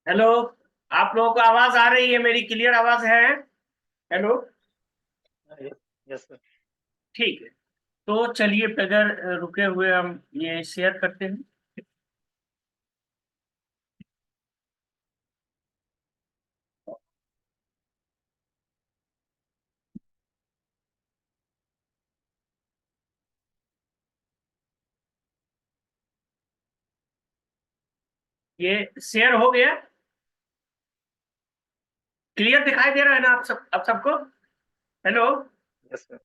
Hello. आप लोगों को आवाज आ रही है? मेरी क्लियर आवाज है? हेलो। Yes sir. ठीक है। तो चलिए बगैर रुके हुए हम ये शेयर करते हैं। ये शेयर हो गया। क्लियर दिखाई दे रहा है ना आप सबको? Hello. Yes sir.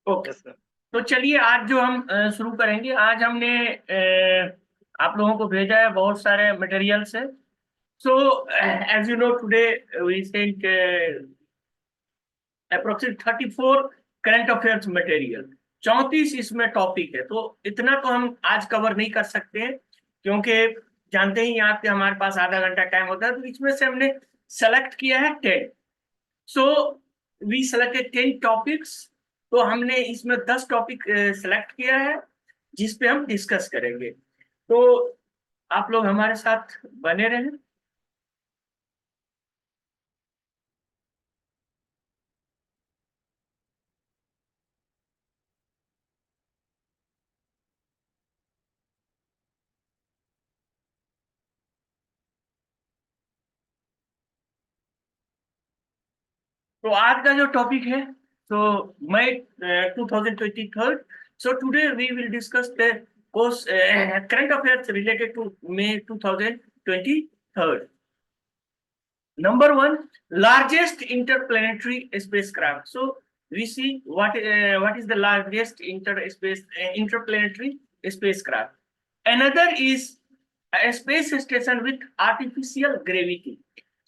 Okay. Yes sir. तो चलिए आज जो हम शुरू करेंगे। आज हमने आप लोगों को भेजा है बहुत सारे मटेरियल्स है। So as you know today we sent approximate 34 current affairs material. 34 इसमें टॉपिक है, तो इतना तो हम आज कवर नहीं कर सकते हैं, क्योंकि जानते ही यहाँ पे हमारे पास आधा घंटा टाइम होता है। तो इसमें से हमने सेलेक्ट किया है 10। So we selected 10 topics. तो हमने इसमें 10 टॉपिक सेलेक्ट किया है जिस पे हम डिस्कस करेंगे। तो आप लोग हमारे साथ बने रहें। तो आज का जो टॉपिक है, तो मई 2023। So today we will discuss the course current affairs related to May 2023। Number one, largest interplanetary spacecraft. So we see what is the largest interplanetary spacecraft. Another is a space station with artificial gravity.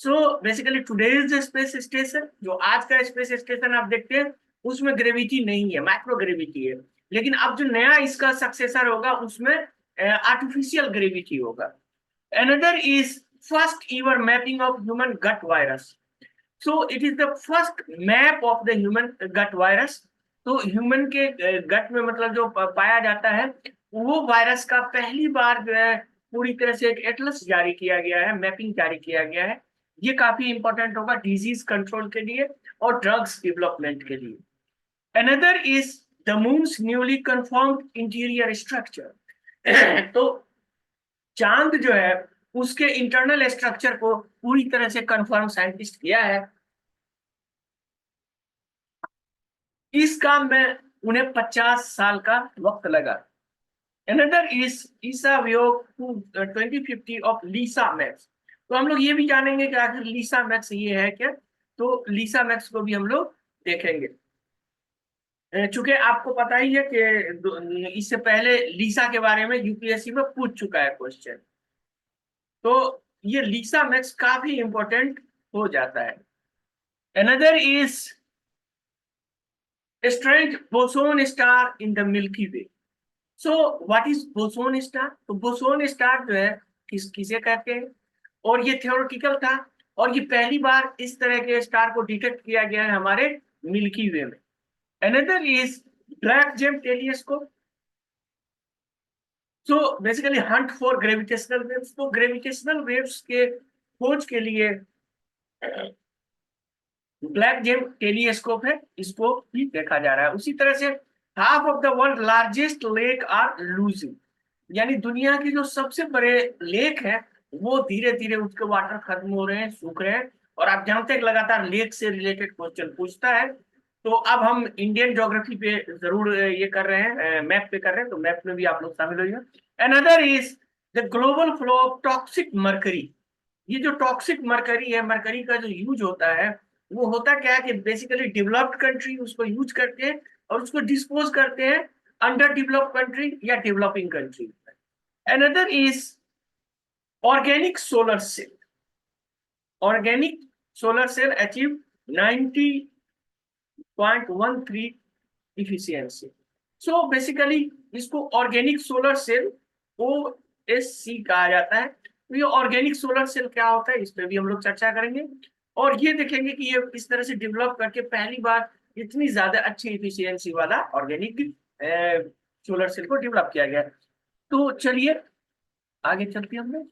So basically today's space station, जो आज का space station आप देखते हैं उसमें gravity नहीं है, micro gravity है। लेकिन अब जो नया इसका सक्सेसर होगा उसमें आर्टिफिशियल ग्रेविटी होगा। Another is first ever mapping of human gut virus. So it is the first map of the human gut virus. तो ह्यूमन के गट में मतलब जो पाया जाता है वो वायरस का पहली बार जो है पूरी तरह से एक एटलस जारी किया गया है, मैपिंग जारी किया गया है। ये काफी इंपॉर्टेंट होगा डिजीज कंट्रोल के लिए और ड्रग्स डेवलपमेंट के लिए। Another is the moons newly confirmed interior structure. तो चांद जो है उसके इंटरनल स्ट्रक्चर को पूरी तरह से कंफर्म साइंटिस्ट किया है। इस काम में उन्हें 50 साल का वक्त लगा। अनदर इज ईसा वियोग टू 2050 ऑफ लीसा मैक्स। तो हम लोग ये भी जानेंगे कि आखिर लीसा मैक्स ये है क्या। तो लीसा मैक्स को भी हम लोग देखेंगे। चूंकि आपको पता ही है कि इससे पहले लीसा के बारे में यूपीएससी में पूछ चुका है क्वेश्चन। तो ये लीसा मैक्स काफी इंपॉर्टेंट हो जाता है। Another is strange boson star in the Milky Way. So what is boson star? तो बोसोन स्टार जो है किसे कहते हैं, और ये थियोरेटिकल था, और ये पहली बार इस तरह के स्टार को डिटेक्ट किया गया है हमारे मिल्की वे में। Another is black gem telescope. So basically hunt for gravitational waves. तो ग्रेविटेशनल वेव्स के खोज के लिए ब्लैक जेम टेलीस्कोप है, इसको भी देखा जा रहा है। उसी तरह से half of the world largest lake are losing, यानी दुनिया के जो सबसे बड़े लेक हैं वो धीरे धीरे उसके वाटर खत्म हो रहे हैं, सूख रहे हैं। और आप जानते हैं लगातार लेक से रिलेटेड क्वेश्चन पूछता है। तो अब हम इंडियन ज्योग्राफी पे जरूर ये कर रहे हैं, मैप पे कर रहे हैं, तो मैप में भी आप लोग शामिल होइए। Another is the global flow of toxic mercury. ये जो टॉक्सिक मरकरी है, मरकरी का जो यूज होता है वो होता क्या है कि बेसिकली डेवलप्ड कंट्री उसको यूज करते हैं और उसको डिस्पोज करते हैं अंडर डेवलप्ड कंट्री या developing country. Another is organic solar cell. Organic solar cell achieve 90.13 efficiency. So basically इसको ऑर्गेनिक सोलर सेल OSC कहा जाता है। तो ये ऑर्गेनिक सोलर सेल क्या होता है इस पे भी हम लोग चर्चा करेंगे। और ये देखेंगे कि ये इस तरह से डेवलप करके पहली बार इतनी ज्यादा अच्छी इफिशियंसी वाला ऑर्गेनिक सोलर सेल को डेवलप किया गया। तो चलिए आगे चलते हैं हम लोग।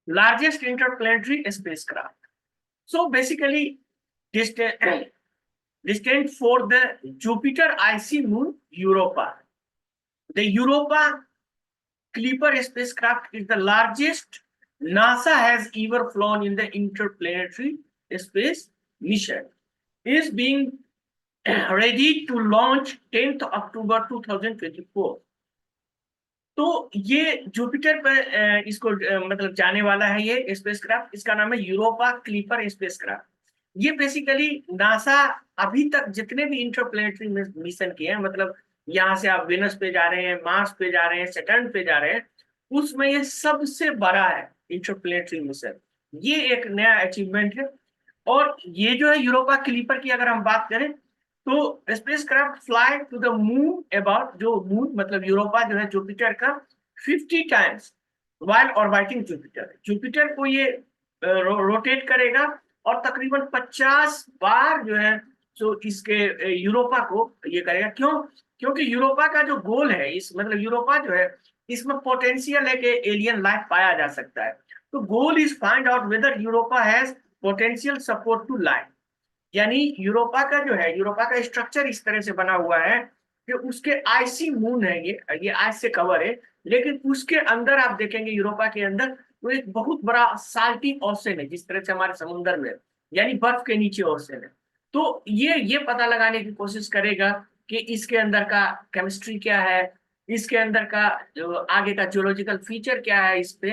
Largest interplanetary spacecraft. So basically, distant, distant for the Jupiter icy moon Europa. The Europa Clipper spacecraft is the largest NASA has ever flown in the interplanetary space mission. It is being ready to launch 10th October 2024. तो ये Jupiter पर इसको मतलब जाने वाला है ये spacecraft. इसका नाम है यूरोपा क्लिपर स्पेसक्राफ्ट। ये बेसिकली नासा अभी तक जितने भी इंटरप्लेनेटरी मिशन किए हैं, मतलब यहाँ से आप वेनस पे जा रहे हैं, मार्स पे जा रहे हैं, सैटर्न पे जा रहे हैं, उसमें ये सबसे बड़ा है इंटरप्लेनेटरी मिशन। ये एक नया अचीवमेंट है। और ये जो है यूरोपा क्लिपर की अगर हम बात करें तो spacecraft fly to the moon about, जो मून मतलब यूरोपा जो है जुपिटर का 50 times while orbiting Jupiter. Jupiter को ये रोटेट करेगा और तकरीबन 50 बार जो है जो इसके यूरोपा को ये करेगा। क्यों? क्योंकि यूरोपा का जो गोल है, इस मतलब यूरोपा जो है इसमें पोटेंशियल है कि एलियन लाइफ पाया जा सकता है। तो goal is find out whether Europa has potential support to life. यानी यूरोपा का जो है, यूरोपा का स्ट्रक्चर इस तरह से बना हुआ है कि उसके आइसी मून है, ये आइस से कवर है, लेकिन उसके अंदर आप देखेंगे यूरोपा के अंदर वो एक बहुत बड़ा साल्टी ओशन है, जिस तरह से हमारे समुद्र में, यानी बर्फ के नीचे ओशन है। तो ये पता लगाने की कोशिश करेगा कि इसके अंदर का केमिस्ट्री क्या है, इसके अंदर का जो आगे का जियोलॉजिकल फीचर क्या है इस पे,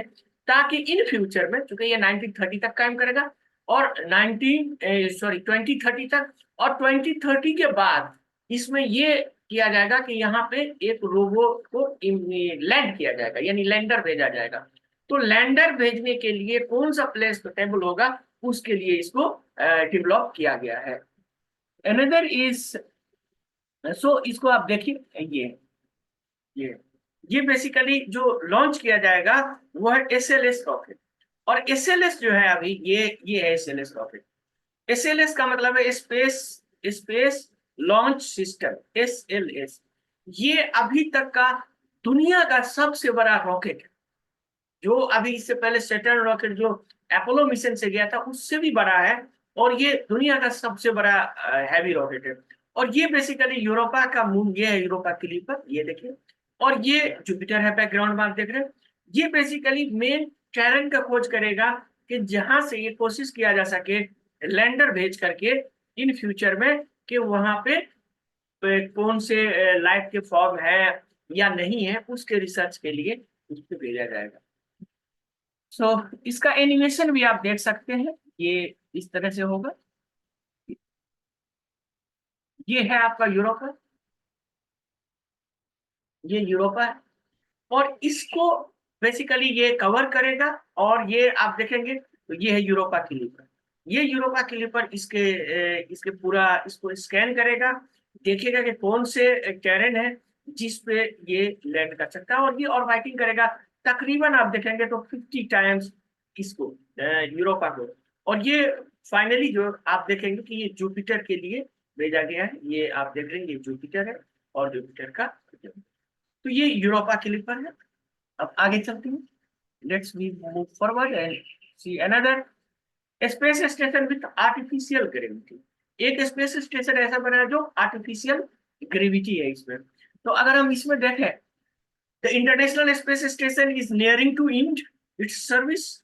ताकि इन फ्यूचर में, चूंकि ये 1930 तक काम करेगा और 2030 तक, और 2030 के बाद इसमें ये किया जाएगा कि यहाँ पे एक रोबो को लैंड किया जाएगा, यानी लैंडर भेजा जाएगा। तो लैंडर भेजने के लिए कौन सा प्लेस सुटेबल होगा, उसके लिए इसको डेवलप किया गया है। अनदर इज, सो इसको आप देखिए, ये ये बेसिकली जो लॉन्च किया जाएगा वो है एसएलएस रॉकेट। और एसएलएस जो है अभी ये है एसएलएस रॉकेट। एसएलएस का मतलब है space space launch system, SLS. ये अभी तक का दुनिया का सबसे बड़ा रॉकेट है। जो अभी इससे पहले सैटर्न रॉकेट जो अपोलो मिशन से गया था उससे भी बड़ा है, और ये दुनिया का सबसे बड़ा हैवी रॉकेट है। और ये बेसिकली यूरोपा का मून, ये है यूरोपा क्लिपर, ये देखिए। और ये जुपिटर है बैकग्राउंड में आप देख रहे हैं। ये बेसिकली मेन टेरेन का खोज करेगा कि जहां से ये कोशिश किया जा सके लैंडर भेज करके इन फ्यूचर में कि वहां पे कौन से लाइफ के फॉर्म है या नहीं है, उसके रिसर्च के लिए उसको भेजा जाएगा। सो इसका एनिमेशन भी आप देख सकते हैं, ये इस तरह से होगा। ये है आपका यूरोपा, ये यूरोपा है। और इसको बेसिकली ये कवर करेगा। और ये आप देखेंगे तो ये है यूरोपा क्लिपर। ये यूरोपा क्लिपर इसके पूरा इसको स्कैन करेगा, देखेगा कि कौन से टेरेन है जिस पे ये लैंड कर सकता है, और ये ऑर्बिटिंग करेगा तकरीबन आप देखेंगे तो 50 टाइम्स इसको, यूरोपा को। और ये फाइनली जो आप देखेंगे कि ये जुपिटर के लिए भेजा गया है। ये आप देख रहे हैं ये जुपिटर है और जुपिटर का, तो ये यूरोपा क्लिपर है। अब आगे चलते हैं। Let's we move forward and see another space station with artificial gravity. एक स्पेस स्टेशन ऐसा बना है जो आर्टिफिशियल ग्रेविटी है इसमें। तो अगर हम इसमें देखें, the International Space Station is nearing to end its service,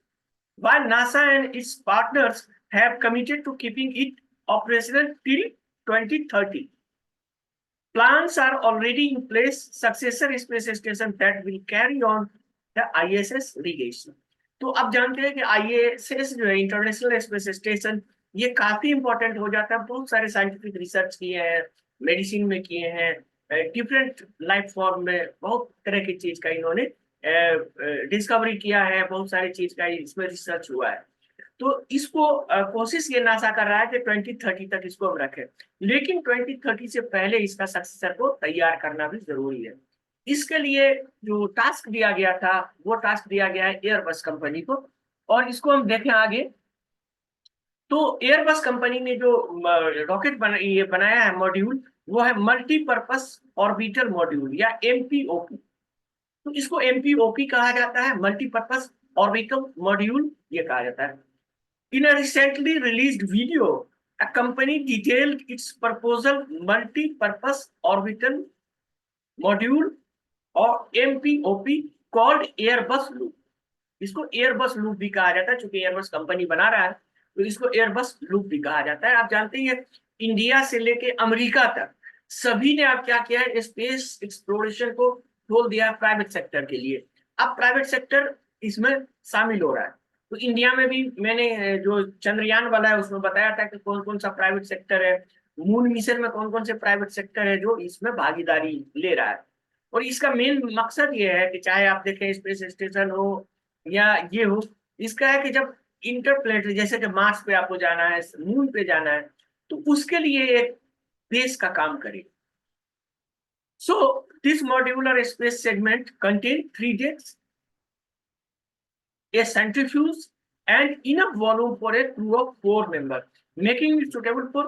while NASA and its partners have committed to keeping it operational till 2030. Plans are already in place, successor space station that will carry on the ISS legation. तो अब जानते हैं कि ISS जो है international Space station, ये काफी important हो जाता है। बहुत सारे साइंटिफिक रिसर्च किए हैं, मेडिसिन में किए हैं, डिफरेंट लाइफ फॉर्म में बहुत तरह की चीज का इन्होंने डिस्कवरी किया है, बहुत सारी चीज का इसमें रिसर्च हुआ है। तो इसको कोशिश ये नासा कर रहा है कि 2030 तक इसको हम रखें, लेकिन 2030 से पहले इसका सक्सेसर को तैयार करना भी जरूरी है। इसके लिए जो टास्क दिया गया था वो टास्क दिया गया है एयरबस कंपनी को, और इसको हम देखें आगे। तो एयरबस कंपनी ने जो रॉकेट ये बनाया है मॉड्यूल, वो है मल्टीपर्पस ऑर्बिटल मॉड्यूल या एमपीओपी। तो इसको एमपीओपी कहा जाता है, मल्टीपर्पस ऑर्बिटल मॉड्यूल ये कहा जाता है। In a recently released video, a company detailed its proposal multi-purpose orbital module और एमपीओपी called Airbus Loop। इसको एयरबस लूप भी कहा जाता है, क्योंकि एयरबस कंपनी बना रहा है तो इसको एयरबस लूप भी कहा जाता है। आप जानते ही हैं, इंडिया से लेके अमेरिका तक सभी ने अब क्या किया है, स्पेस एक्सप्लोरेशन को खोल दिया है प्राइवेट सेक्टर के लिए। अब प्राइवेट सेक्टर इसमें शामिल हो रहा है। तो इंडिया में भी मैंने जो चंद्रयान वाला है उसमें बताया था कि कौन कौन सा प्राइवेट सेक्टर है, मून मिशन में कौन कौन से प्राइवेट सेक्टर है जो इसमें भागीदारी ले रहा है। और इसका मेन मकसद ये है कि चाहे आप देखें स्पेस स्टेशन हो या ये हो, इसका है कि जब इंटरप्लेनेटरी, जैसे कि मार्स पे आपको जाना है, मून पे जाना है, तो उसके लिए एक बेस का काम करे। So this modular space segment contain 3 decks, a centrifuge and enough volume for a crew of 4 members, making it suitable for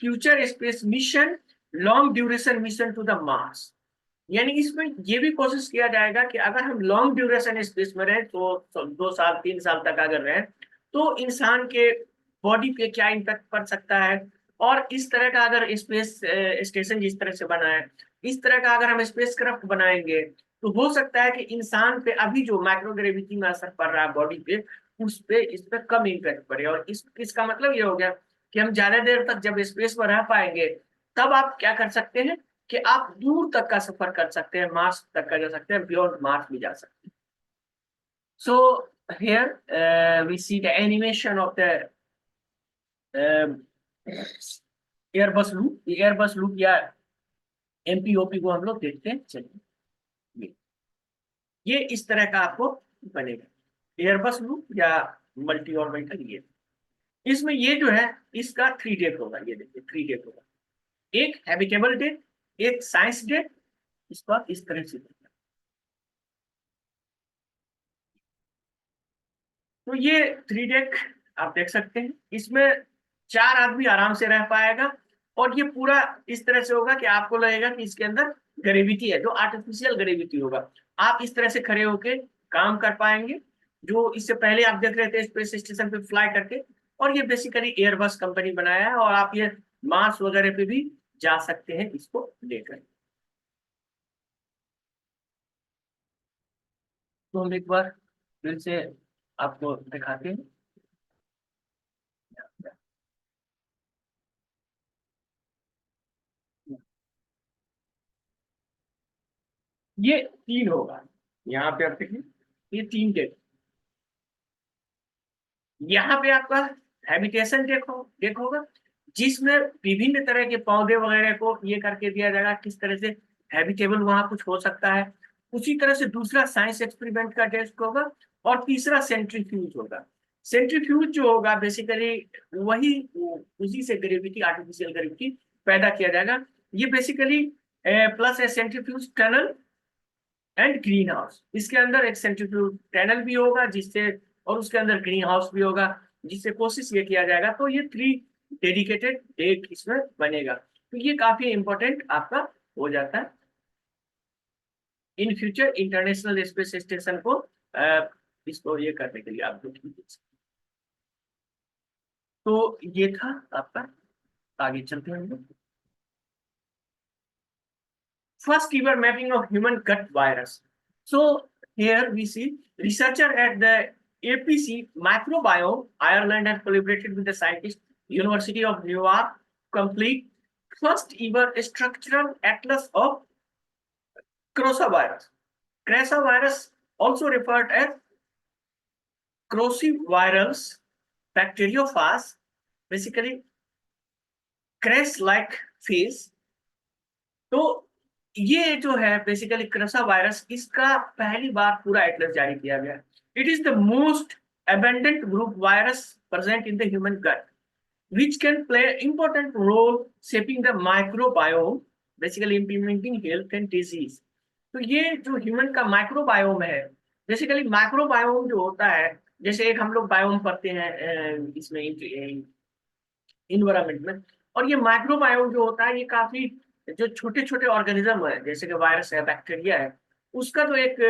future space mission, long duration mission to the Mars। यानी इसमें ये भी कोशिश किया जाएगा कि अगर हम लॉन्ग ड्यूरेशन स्पेस में रहे, तो 2 साल 3 साल तक अगर रहे, तो इंसान के बॉडी पे क्या इम्पैक्ट पड़ सकता है। और इस तरह का अगर स्पेस स्टेशन जिस तरह से बना है, इस तरह का अगर हम स्पेस क्राफ्ट बनाएंगे, तो हो सकता है कि इंसान पे अभी जो माइक्रोग्रेविटी में असर पड़ रहा है बॉडी पे, उस पे इस पे कम इम्पैक्ट पड़े। और इसका मतलब ये हो गया कि हम ज्यादा देर तक जब स्पेस में रह पाएंगे, तब आप क्या कर सकते हैं कि आप दूर तक का सफर कर सकते हैं, मार्स तक का जा सकते हैं, बियॉन्ड मार्स भी जा सकते हैं। So here we see the animation of the Airbus loop. Airbus loop या एमपीओपी को हम लोग देखते हैं। चलिए, ये इस तरह का आपको बनेगा एयरबस लूप या मल्टी ऑर्बिटल। ये इसमें ये जो है इसका 3 डेक होगा। ये देखिए 3 डेक होगा, एक हैबिटेबल डेक, एक साइंस डेक। इसका इस तरह से, तो ये 3 डेक आप देख सकते हैं। इसमें 4 आदमी आराम से रह पाएगा, और ये पूरा इस तरह से होगा कि आपको लगेगा कि इसके अंदर ग्रेविटी है, जो आर्टिफिशियल ग्रेविटी होगा। आप इस तरह से खड़े होके काम कर पाएंगे, जो इससे पहले आप देख रहे थे स्पेस स्टेशन पे फ्लाई करके। और ये बेसिकली एयरबस कंपनी बनाया है, और आप ये मार्स वगैरह पे भी जा सकते हैं इसको लेकर। तो हम एक बार फिर से आपको दिखाते हैं। ये 3 होगा, यहाँ पे आप देखिए ये 3 डेक। यहाँ पे आपका हैबिटेशन देखोगा, जिसमें विभिन्न तरह के पौधे वगैरह को ये करके दिया जाएगा, किस तरह से हैबिटेबल वहां कुछ हो सकता है। उसी तरह से दूसरा साइंस एक्सपेरिमेंट का टेस्ट होगा, और तीसरा सेंट्रीफ्यूज होगा। सेंट्रीफ्यूज जो होगा बेसिकली वही उसी से ग्रेविटी, आर्टिफिशियल ग्रेविटी पैदा किया जाएगा। ये बेसिकली प्लस है centrifuge tunnel and green house. इसके अंदर एक सेंट्रीफ्यूज टनल भी होगा जिससे, और उसके अंदर ग्रीन हाउस भी होगा, जिससे कोशिश ये किया जाएगा। तो ये 3 डेडिकेटेड डेक इसमें बनेगा। तो ये काफी इंपॉर्टेंट आपका हो जाता है in future international Space station को इसको ये करने के लिए आपको। तो ये था आपका, आगे चलते हैं हम लोग। First ever mapping of human gut virus. So here we see researcher at the APC Microbiome Ireland has collaborated with the scientists University of Newark to complete first ever structural atlas of Crosavirus. Crosavirus, also referred as Crosivirus bacteriophage, basically crest-like phase। तो ये जो है basically क्रसा virus, इसका पहली बार पूरा Atlas जारी किया गया। It is the most abundant group virus present in the human gut, which can play an important role shaping the microbiome, basically implementing health and disease. तो ये जो ह्यूमन का माइक्रोबायोम है, बेसिकली माइक्रोबायोम जो होता है, जैसे एक हम लोग बायोम पढ़ते हैं इसमें इन्वायरमेंट में, और ये माइक्रोबायोम जो होता है ये काफी जो छोटे छोटे ऑर्गेनिज्म है, जैसे कि वायरस है, बैक्टीरिया है, उसका जो एक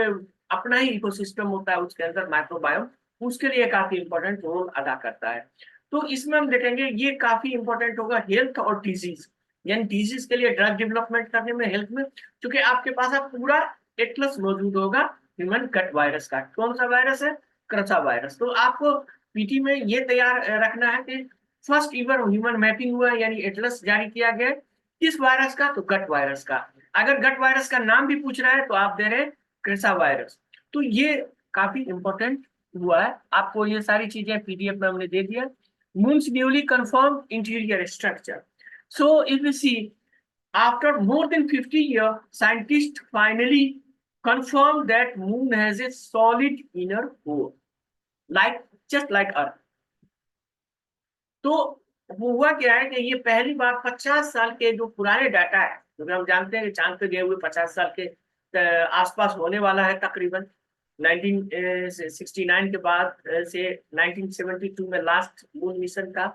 अपना ही इकोसिस्टम होता है उसके अंदर माइक्रोबायोम, उसके लिए काफी इंपॉर्टेंट रोल अदा करता है। तो इसमें हम देखेंगे ये काफी इंपॉर्टेंट होगा हेल्थ और डिजीज, यानी डिजीज के लिए ड्रग डेवलपमेंट करने में, हेल्थ में, क्योंकि आपके पास अब पूरा एटलस मौजूद होगा ह्यूमन गट वायरस का। कौन सा वायरस है? क्रचा वायरस। तो आपको पीटी में ये तैयार रखना है कि फर्स्ट इवर ह्यूमन मैपिंग हुआ है, यानी एटलस जारी किया गया है किस वायरस का? तो गट वायरस का। अगर गट वायरस का नाम भी पूछ रहा है तो आप दे रहे हैं क्रेसा वायरस। तो ये काफी इंपॉर्टेंट हुआ है, आपको ये सारी चीजें पीडीएफ में हमने दे दिया। Moon's newly confirm interior structure. So if you see, after more than 50 years, scientists finally confirmed that moon has a solid inner core, like just like Earth. तो वो हुआ क्या है कि ये पहली बार 50 साल के जो पुराने डाटा है, क्योंकि हम जानते हैं कि चांद पे गए हुए 50 साल के आसपास होने वाला है तकरीबन। 1969 के बाद से 1972 में लास्ट मून मिशन था।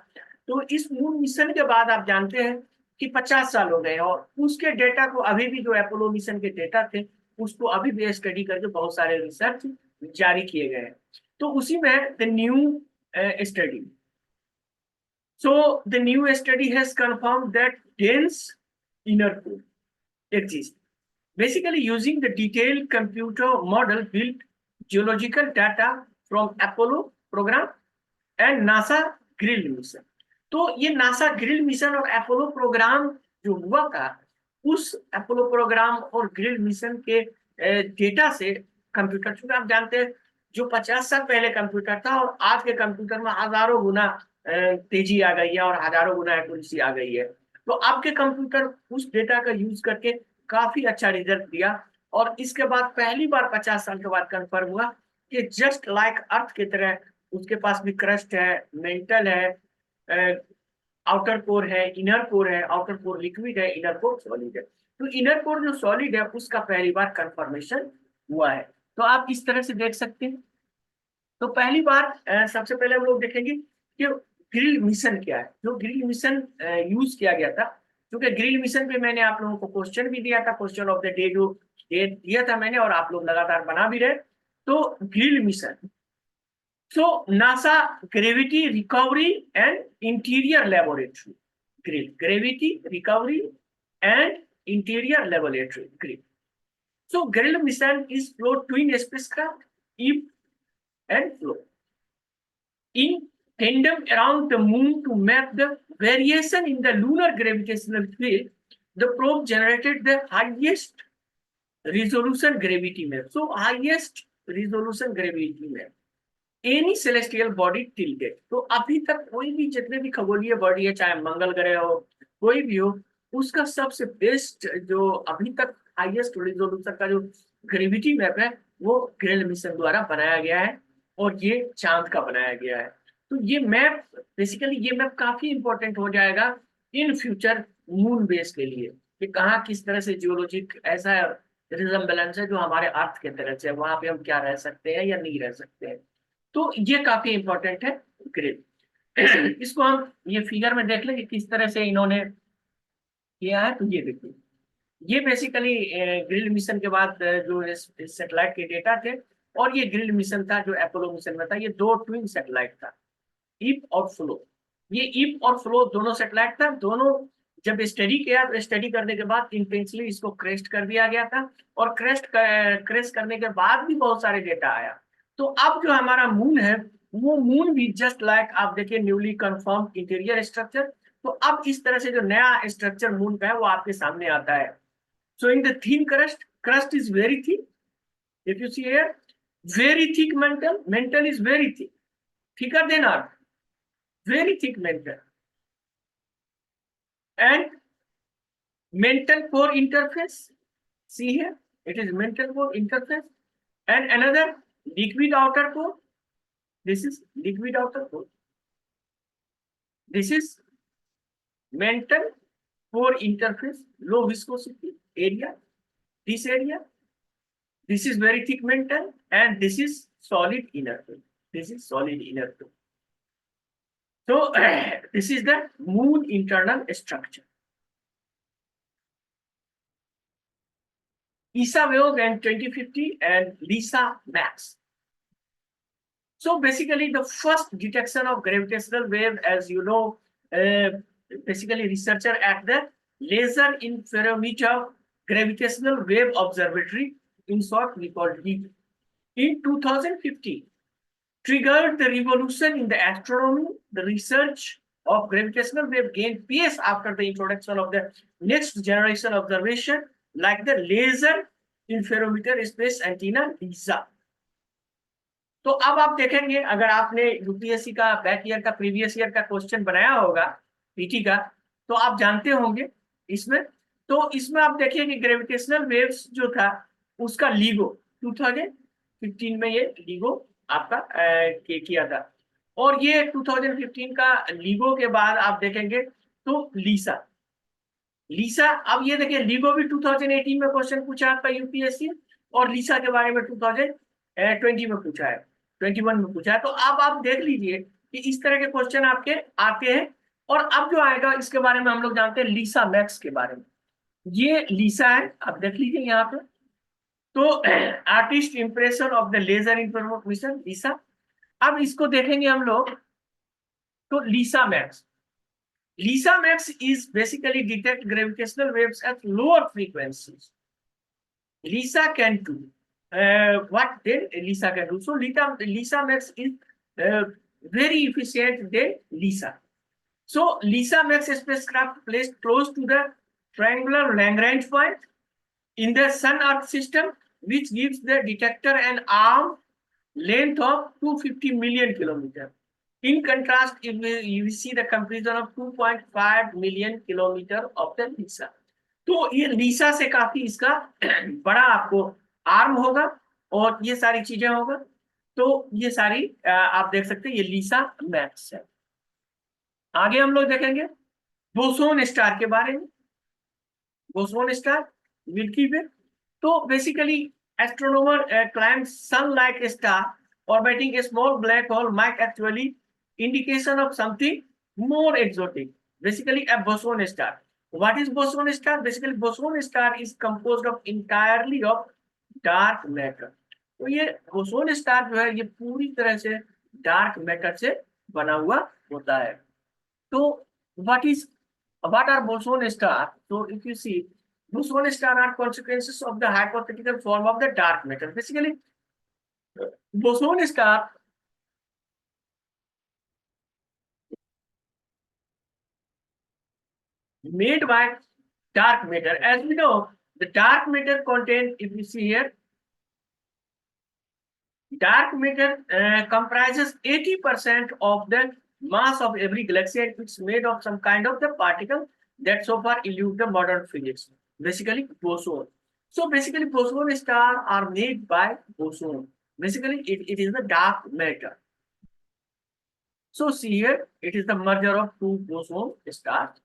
तो इस मून मिशन के बाद आप जानते हैं कि 50 साल हो गए, और उसके डेटा को अभी भी, जो अपोलो मिशन के डेटा थे, उसको अभी भी स्टडी करके बहुत सारे रिसर्च जारी किए गए हैं। तो उसी में the new study, so the new study has confirmed that dense inner core exists, basically using the detailed computer model built geological data from Apollo program and NASA grill mission. तो ये NASA grill mission और Apollo programme जो हुआ था, उस Apollo programme और grill mission के data से कंप्यूटर, चूंकि आप जानते हैं जो 50 साल पहले कंप्यूटर था और आज के कंप्यूटर में हजारों गुना तेजी आ गई है और हजारों गुना एक्यूरेसी आ गई है। तो आपके कंप्यूटर उस डेटा का यूज करके काफी अच्छा रिजल्ट दिया, और इसके बाद पहली बार 50 साल के बाद कंफर्म हुआ कि जस्ट लाइक अर्थ की तरह उसके पास भी क्रस्ट है, मेंटल है, आउटर कोर है, इनर कोर है। आउटर कोर लिक्विड है, इनर कोर सॉलिड है। तो इनर कोर जो सॉलिड है उसका पहली बार कंफर्मेशन हुआ है। तो आप इस तरह से देख सकते हैं। तो पहली बार सबसे पहले हम लोग देखेंगे कि ग्रिल मिशन क्या है। जो ग्रिल मिशन यूज किया गया था, क्योंकि ग्रिल मिशन पे मैंने आप लोगों को क्वेश्चन भी दिया था, क्वेश्चन ऑफ द डे जो दिया था मैंने, और आप लोग लगातार बना भी रहे। तो grill mission, so NASA gravity recovery and interior laboratory grill, gravity recovery and interior laboratory grill. So grill mission is flow twin spacecraft Eve and Flow in tandem around the moon to map the variation in the lunar gravitational field. The probe generated the highest resolution gravity map. So highest resolution gravity map any celestial body till date. तो अभी तक कोई भी, जितने भी खगोलीय body है, चाहे मंगल ग्रह हो, कोई भी हो, उसका सबसे बेस्ट जो अभी तक हाईएस्ट रिजोल्यूशन का जो ग्रेविटी मैप है वो ग्रिल मिशन द्वारा बनाया गया है, और ये चांद का बनाया गया है। तो ये मैप, बेसिकली ये मैप काफी इंपॉर्टेंट हो जाएगा इन फ्यूचर मून बेस के लिए, कि कहाँ किस तरह से जियोलॉजिक ऐसा रिजम्बलेंस है जो हमारे अर्थ के तरह से, वहां पे हम क्या रह सकते हैं या नहीं रह सकते हैं। तो ये काफी इंपॉर्टेंट है ग्रिल। इसको हम ये फिगर में देख लेंगे किस तरह से इन्होंने किया है। तो ये देखिए, ये बेसिकली ग्रिल मिशन के बाद जो सैटेलाइट के डेटा थे, और ये ग्रिल मिशन था जो अपोलो मिशन में था। ये दो ट्विन सैटेलाइट था, इप और फ्लो। ये इप और फ्लो दोनों सैटेलाइट था। दोनों जब स्टडी किया तो स्टडी करने के बाद इंटेंसली इसको क्रेस्ट कर दिया गया था, और क्रेस्ट करने के बाद भी बहुत सारे डेटा आया। तो अब जो हमारा मून है, वो मून भी जस्ट लाइक आप देखिए न्यूली कंफर्म इंटीरियर स्ट्रक्चर। तो अब इस तरह से जो नया स्ट्रक्चर मून का है वो आपके सामने आता है। showing the thin crust is very thin. If you see here, very thick mantle is very thick, thicker than earth, very thick mantle, and mantle core interface, see here, it is mantle core interface, and another liquid outer core, This is liquid outer core. This is mental core interface, low viscosity area. This area, this is very thick mental, and this is solid inner core. This is solid inner core. So this is the moon internal structure. ESA Wave and 2050 and LISA Max. So basically, the first detection of gravitational wave, as you know, basically researcher at the Laser Interferometer Gravitational Wave Observatory, in short we call LIGO, in 2015, triggered the revolution in the astronomy. The research of gravitational wave gained pace after the introduction of the next generation observation, like the Laser Interferometer Space Antenna LISA. तो अब आप देखेंगे, अगर आपने UPSC का back year का previous year का question बनाया होगा पीटी का, तो आप जानते होंगे इसमें। तो इसमें आप देखिए कि ग्रेविटेशनल वेव्स जो था उसका लीगो 2015 में ये लीगो आपका किया था, और ये 2015 का लीगो के बाद आप देखेंगे तो लीसा। अब ये देखिए, लीगो भी 2018 में क्वेश्चन पूछा आपका यूपीएससी, और लीसा के बारे में 2020 में पूछा है, 21 में पूछा है। तो अब आप देख लीजिए कि इस तरह के क्वेश्चन आपके आते हैं। और अब जो आएगा इसके बारे में हम लोग जानते हैं लीसा मैक्स के बारे में। ये लीसा है, आप देख लीजिए यहाँ पे। तो artist impression of the laser information LISA. अब इसको देखेंगे हम लोग, तो LISA max is basically detect gravitational waves at lower frequencies. LISA can do what then LISA can do. So LISA Max is very efficient than LISA. So LISA Max spacecraft placed close to the triangular Lagrange point in the Sun-Earth system, which gives the detector an arm length of 250 million kilometers. In contrast, if you see the comparison of 2.5 million kilometer of the LISA. तो ये लीसा से काफी इसका बड़ा आपको arm होगा और ये सारी चीजें होगा। तो ये सारी आप देख सकते हैं, ये लीसा मैक्स है। आगे हम लोग देखेंगे बोसोन स्टार के बारे में। Boson star, Milky Way. तो basically astronomer claim sun like star orbiting a small black hole might actually indication of something more exotic, basically a boson star. What is boson star? Basically boson star is composed of entirely of dark matter. तो ये boson star जो है ये पूरी तरह से dark matter से बना हुआ होता है। तो what are boson star? So if you see, boson star are consequences of the hypothetical form of the dark matter. Basically boson star made by dark matter. As we know, the dark matter content, if you see here, dark matter comprises 80% of the mass of every galaxy, and it's made of some kind of the particle that so far elude the modern physics, basically boson. So basically boson stars are made by boson. Basically it is the dark matter. So see here, it is the merger of two boson stars,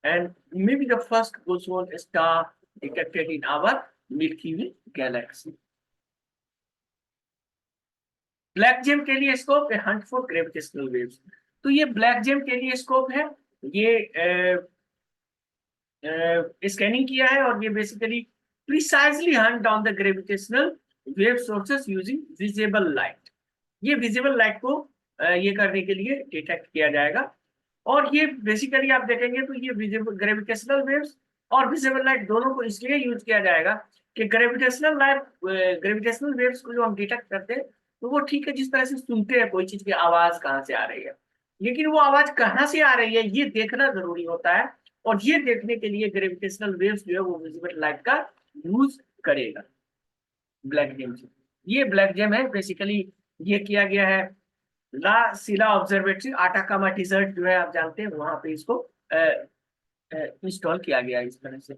and maybe the first boson star detected in our Milky Way galaxy. Black gem के लिए scope है Hunt for gravitational waves. तो ये black gem के लिए scope है, ये scanning किया है, और ये basically precisely Hunt down the gravitational wave sources using visible light. ये विजिबल लाइट को ये करने के लिए डिटेक्ट किया जाएगा। और ये बेसिकली आप देखेंगे तो ये विजिबल ग्रेविटेशनल वेव्स और विजिबल लाइट दोनों को इसलिए यूज किया जाएगा कि ग्रेविटेशनल वेव्स को जो हम डिटेक्ट करते हैं तो वो ठीक है, जिस तरह से सुनते हैं कोई चीज की आवाज कहाँ से आ रही है, लेकिन वो आवाज कहाँ से आ रही है ये देखना जरूरी होता है। और ये देखने के लिए ग्रेविटेशनल वेव्स जो है वो विजिबल लाइट का यूज करेगा ब्लैक जेम से। ये ब्लैक जेम है, बेसिकली ये किया गया है ला सिला ऑब्जर्वेटरी, आटाकामा डिजर्ट जो है आप जानते हैं, वहां पे इसको इंस्टॉल किया गया है इस तरह से।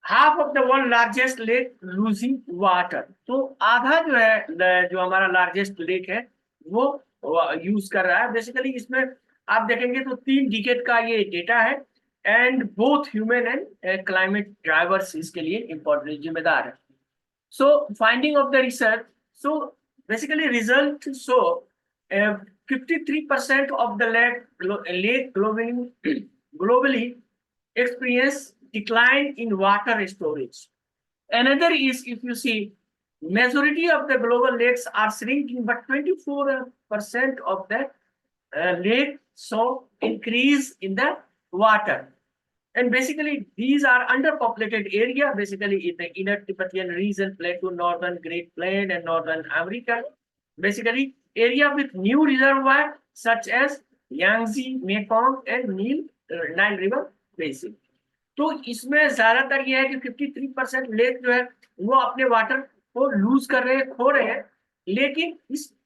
Half of the world largest lake losing water. तो आधा जो है जो हमारा लार्जेस्ट लेक है वो यूज कर रहा है। बेसिकली इसमें आप देखेंगे तो 3 डिकेड का ये डेटा है, and both human and climate drivers इसके लिए इम्पोर्टेंट जिम्मेदार है। So finding of the research, so basically result show 53% of the lake globally experience decline in water storage. Another is, if you see, majority of the global lakes are shrinking, but 24% of the lake saw increase in the water. And basically, these are underpopulated area, basically in the inner Tibetan region, plateau, northern Great Plain, and northern America. Basically, area with new reservoir such as Yangtze, Mekong, and Nile River basin. तो इसमें ज्यादातर यह है कि 53% lake जो है वो अपने वाटर को लूज कर रहे हैं, खो रहे हैं। लेकिन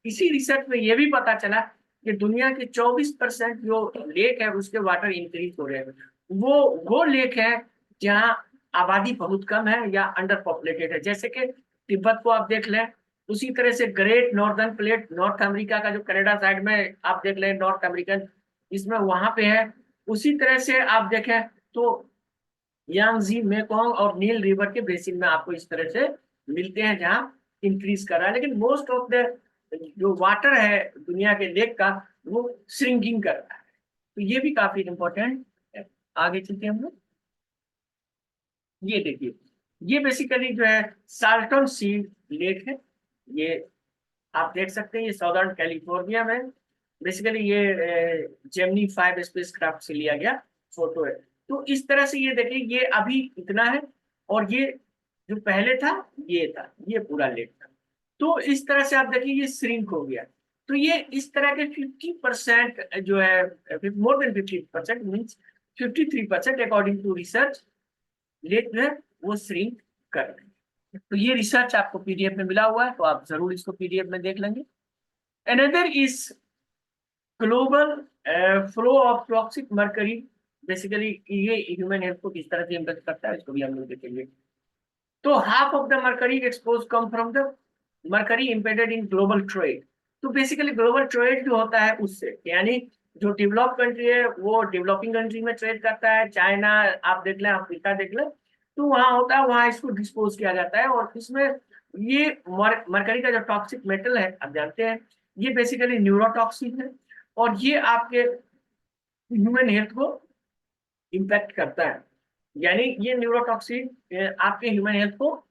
इसी रिसर्च में यह भी पता चला कि दुनिया के 24% जो लेक है उसके वाटर इंक्रीज हो रहे हैं। वो लेक है जहाँ आबादी बहुत कम है या अंडर पॉपुलेटेड है, जैसे कि तिब्बत को आप देख लें। उसी तरह से great northern plate, north America का जो कनाडा साइड में आप देख लें, नॉर्थ अमेरिकन, इसमें वहां पे है। उसी तरह से आप देखें तो यांगजी, मेकोंग और नील रिवर के बेसिन में आपको इस तरह से मिलते हैं जहां इंक्रीज कर रहा है। लेकिन मोस्ट ऑफ द जो वाटर है दुनिया के लेक का वो श्रिंकिंग कर रहा है। तो ये भी काफी इंपॉर्टेंट है। आगे चलते हैं हम लोग। ये देखिए, ये बेसिकली जो है साल्टन सी लेक है। ये आप देख सकते हैं, ये साउदर्न कैलिफोर्निया में। बेसिकली ये जेमिनी 5 स्पेसक्राफ्ट से लिया गया फोटो है। तो इस तरह से ये देखिए, ये अभी इतना है, और ये जो पहले था ये था, ये पूरा लेक था। तो इस तरह से आप देखिए ये श्रिंक हो गया। तो ये इस तरह के 50% जो है, more than 50% means 53% according to research, lake जो है वो श्रिंक कर रहे हैं। तो ये रिसर्च आपको पीडीएफ में मिला हुआ है, तो आप जरूर इसको पीडीएफ में देख लेंगे। Another is global flow of toxic mercury. Basically ये ह्यूमन हेल्थ को किस तरह से इम्पैक्ट करता है इसको भी हम लोग देखेंगे। तो half of the mercury expose come from the mercury embedded in global trade. तो बेसिकली ग्लोबल ट्रेड जो होता है उससे, यानी जो डेवलप कंट्री है वो डेवलपिंग कंट्री में ट्रेड करता है। चाइना आप देख लें, अफ्रीका देख लें, तो वहां होता है, वहां इसको डिस्पोज किया जाता है। और इसमें ये मरकरी का जो टॉक्सिक मेटल है, आप जानते हैं, ये बेसिकली न्यूरोटॉक्सिक है, और ये आपके ह्यूमन हेल्थ को इम्पैक्ट करता है। यानी ये न्यूरोटॉक्सिक आपके ह्यूमन हेल्थ को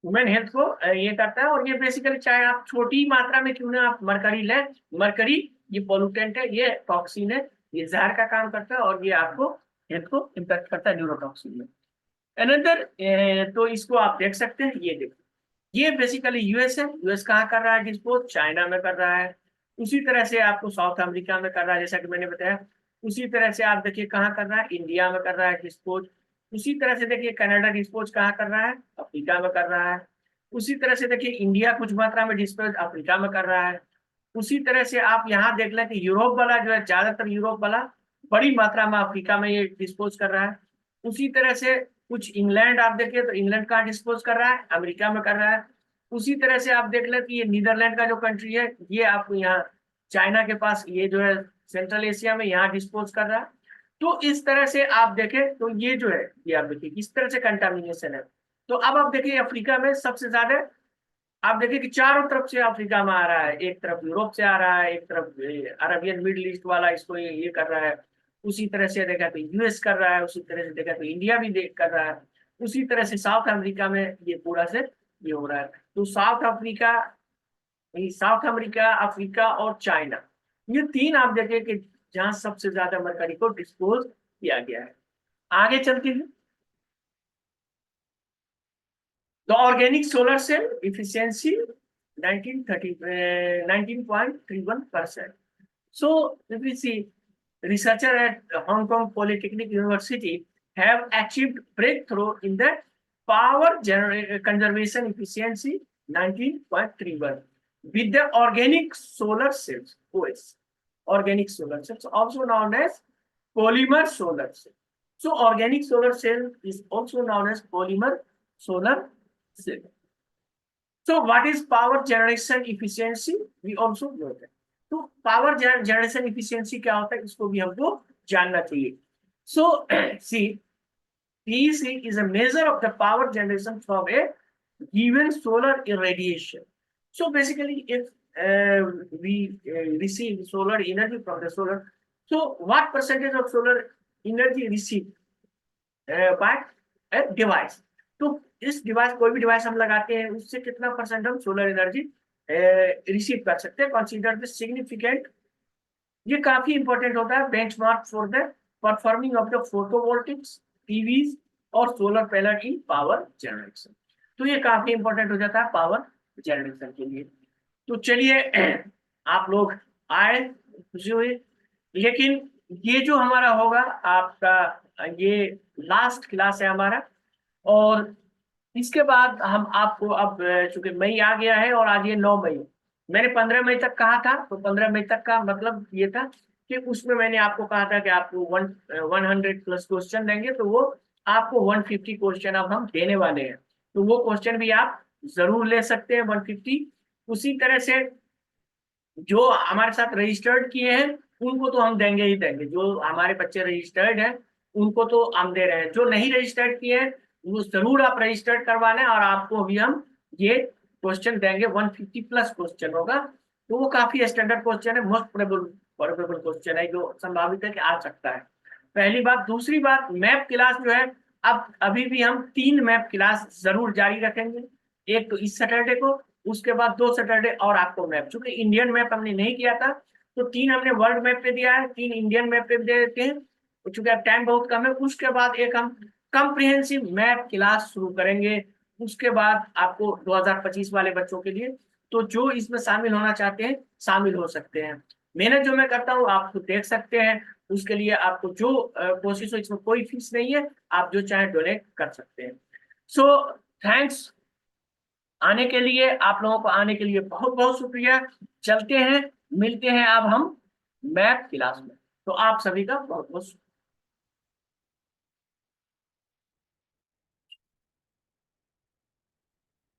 ह्यूमन हेल्थ को ये करता है। और ये बेसिकली चाहे आप छोटी मात्रा में क्यों ना आप मरकरी लें, मरकरी ये पोल्यूटेंट है, ये टॉक्सिन है, ये जहर का काम करता है, और ये आपको हेल्थ को इम्पैक्ट करता है न्यूरोटॉक्सिन में। अनदर, तो इसको आप देख सकते हैं, ये देखो, ये बेसिकली यूएस है। यूएस कहाँ कर रहा है डिस्पोज? चाइना में कर रहा है। उसी तरह से आपको साउथ अमेरिका में कर रहा है, जैसा कि मैंने बताया। उसी तरह से आप देखिए कहाँ कर रहा है, इंडिया में कर रहा है डिस्पोज। उसी तरह से देखिए कनाडा डिस्पोज कहाँ कर रहा है, अफ्रीका में कर रहा है। उसी तरह से देखिए इंडिया कुछ मात्रा में डिस्पोज अफ्रीका में कर रहा है। उसी तरह से आप यहाँ देख लें कि यूरोप वाला जो है, ज्यादातर यूरोप वाला बड़ी मात्रा में अफ्रीका में ये डिस्पोज कर रहा है। उसी तरह से कुछ इंग्लैंड आप देखिए तो इंग्लैंड कहाँ डिस्पोज कर रहा है, अमेरिका में कर रहा है। उसी तरह से आप देख लें कि ये नीदरलैंड का जो कंट्री है, ये आपको यहाँ चाइना के पास, ये जो है सेंट्रल एशिया में यहाँ डिस्पोज कर रहा है। तो इस तरह से आप देखें तो ये जो है, ये आप देखिए किस तरह से कंटामिनेशन है। तो अब आप देखिए अफ्रीका में सबसे ज्यादा आप देखिए कि चारों तरफ से अफ्रीका में आ रहा है। एक तरफ यूरोप से आ रहा है, एक तरफ अरबियन मिडिल ईस्ट वाला इसको ये कर रहा है। उसी तरह से देखा तो यूएस कर रहा है, उसी तरह से देखा तो इंडिया भी देख कर रहा है। उसी तरह से साउथ अमेरिका में ये पूरा से ये हो रहा है। तो साउथ अमेरिका, अफ्रीका और चाइना, ये तीन आप देखिए कि जहां सबसे ज्यादा मरकरी को डिस्पोज किया गया है। आगे चलते हैं। The organic solar cell efficiency 19.31%. So if we see, researchers at Hong Kong Polytechnic University have achieved breakthrough in the power conservation efficiency 19.31 with the organic solar cells, OS, organic solar cells, also known as polymer solar cell. So organic solar cell is also known as polymer solar cell. So what is power generation efficiency? We also know that. तो power generation efficiency क्या होता है, इसको भी हमको जानना चाहिए. So see, PEC is a measure of the power generation from a given solar irradiation. So basically, if we receive solar energy from the solar, so what percentage of solar energy received by a device? तो इस device, कोई भी device हम लगाते हैं, उससे कितना percent हम सोलर एनर्जी रिसीव कर सकते हैं. कंसीडर द सिग्निफिकेंट, ये काफी इंपॉर्टेंट होता है, benchmark for the performing of the photovoltaics, TVs और solar panel in power generation. तो ये काफी इंपॉर्टेंट हो जाता है पावर जनरेशन के लिए. तो चलिए आप लोग आए खुशी हुई, लेकिन ये जो हमारा होगा आपका, ये लास्ट क्लास है हमारा, और इसके बाद हम आपको, अब चूंकि मई आ गया है और आज ये 9 मई, मैंने 15 मई तक कहा था, तो 15 मई तक का मतलब ये था कि उसमें मैंने आपको कहा था कि आपको 100 प्लस क्वेश्चन देंगे, तो वो आपको 150 क्वेश्चन अब हम देने वाले हैं. तो वो क्वेश्चन भी आप जरूर ले सकते हैं 150. उसी तरह से जो हमारे साथ रजिस्टर्ड किए हैं उनको तो हम देंगे ही देंगे, जो हमारे बच्चे रजिस्टर्ड हैं उनको तो हम दे रहे हैं. जो नहीं रजिस्टर्ड किए हैं वो जरूर आप रजिस्टर्ड करवा लें, और आपको भी हम ये क्वेश्चन देंगे. 150 प्लस क्वेश्चन होगा, तो वो काफी स्टैंडर्ड क्वेश्चन है, मोस्ट प्रोबेबल क्वेश्चन है, जो संभावित है कि आ सकता है. पहली बात. दूसरी बात, मैप क्लास जो है, अब अभी भी हम 3 मैप क्लास जरूर जारी रखेंगे. एक तो इस सैटरडे को, उसके बाद 2 सैटरडे और आपको मैप, चूंकि इंडियन मैप हमने नहीं किया था, तो 3 हमने वर्ल्ड मैप पे दिया है, 3 इंडियन मैप पे दे देते हैं, चूंकि अब टाइम बहुत कम है. उसके बाद एक हम कॉम्प्रिहेंसिव मैप क्लास शुरू करेंगे. उसके बाद आपको 2025 वाले बच्चों के लिए, तो जो इसमें शामिल होना चाहते हैं शामिल हो सकते हैं. मेहनत जो मैं करता हूँ आप देख सकते हैं, उसके लिए आपको जो कोशिश हो, इसमें कोई फीस नहीं है, आप जो चाहे डोनेट कर सकते हैं. सो थैंक्स आने के लिए, आप लोगों को आने के लिए बहुत बहुत शुक्रिया. चलते हैं, मिलते हैं अब हम मैथ क्लास में. तो आप सभी का बहुत बहुत शुक्रिया.